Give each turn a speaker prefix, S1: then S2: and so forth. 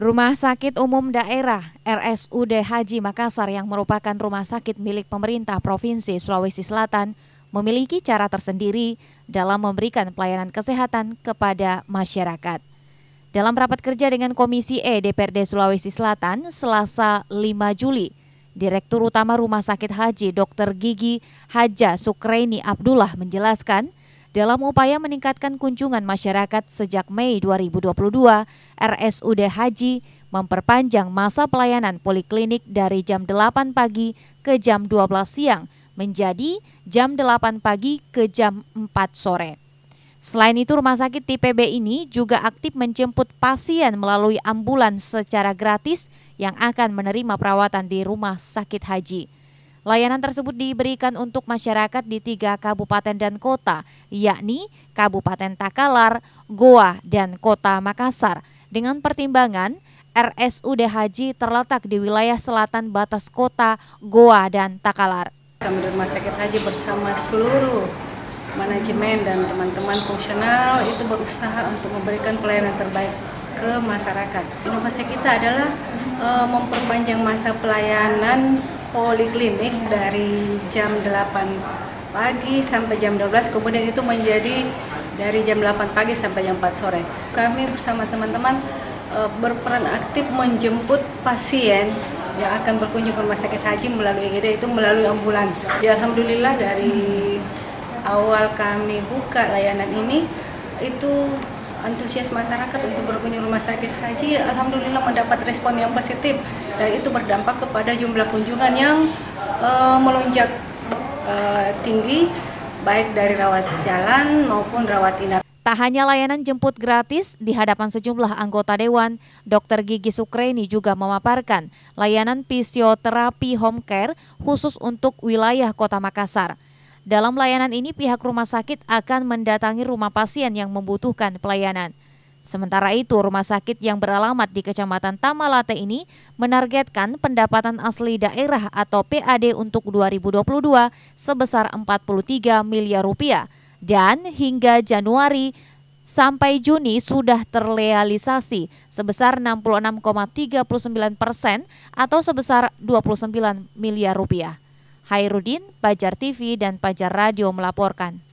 S1: Rumah Sakit Umum Daerah RSUD Haji Makassar yang merupakan rumah sakit milik pemerintah Provinsi Sulawesi Selatan memiliki cara tersendiri dalam memberikan pelayanan kesehatan kepada masyarakat. Dalam rapat kerja dengan Komisi E DPRD Sulawesi Selatan, Selasa 5 Juli, Direktur Utama Rumah Sakit Haji Dr. Gigi Haja Sukreni Abdullah menjelaskan, dalam upaya meningkatkan kunjungan masyarakat sejak Mei 2022, RSUD Haji memperpanjang masa pelayanan poliklinik dari jam 8 pagi ke jam 12 siang menjadi jam 8 pagi ke jam 4 sore. Selain itu, rumah sakit tipe B ini juga aktif menjemput pasien melalui ambulans secara gratis yang akan menerima perawatan di rumah sakit haji. Layanan tersebut diberikan untuk masyarakat di 3 kabupaten dan kota, yakni Kabupaten Takalar, Goa, dan Kota Makassar. Dengan pertimbangan, RSUD Haji terletak di wilayah selatan batas kota Goa dan Takalar.
S2: Kami di Rumah Sakit Haji bersama seluruh manajemen dan teman-teman fungsional itu berusaha untuk memberikan pelayanan terbaik ke masyarakat. Inovasi kita adalah memperpanjang masa pelayanan poliklinik dari jam 8 pagi sampai jam 12, kemudian itu menjadi dari jam 8 pagi sampai jam 4 sore. Kami bersama teman-teman berperan aktif menjemput pasien yang akan berkunjung ke Rumah Sakit Haji melalui IGD, itu melalui ambulans. Ya, alhamdulillah dari awal kami buka layanan ini, itu antusias masyarakat untuk berkunjung Rumah Sakit Haji alhamdulillah mendapat respon yang positif, dan itu berdampak kepada jumlah kunjungan yang melonjak tinggi, baik dari rawat jalan maupun rawat inap.
S1: Tak hanya layanan jemput gratis, di hadapan sejumlah anggota Dewan, Dr. Gigi Sukreni juga memaparkan layanan fisioterapi home care khusus untuk wilayah Kota Makassar. Dalam layanan ini, pihak rumah sakit akan mendatangi rumah pasien yang membutuhkan pelayanan. Sementara itu, rumah sakit yang beralamat di Kecamatan Tamalate ini menargetkan pendapatan asli daerah atau PAD untuk 2022 sebesar 43 miliar rupiah. Dan hingga Januari sampai Juni sudah terrealisasi sebesar 66,39% atau sebesar 29 miliar rupiah. Hairudin, Pajar TV dan Pajar Radio melaporkan.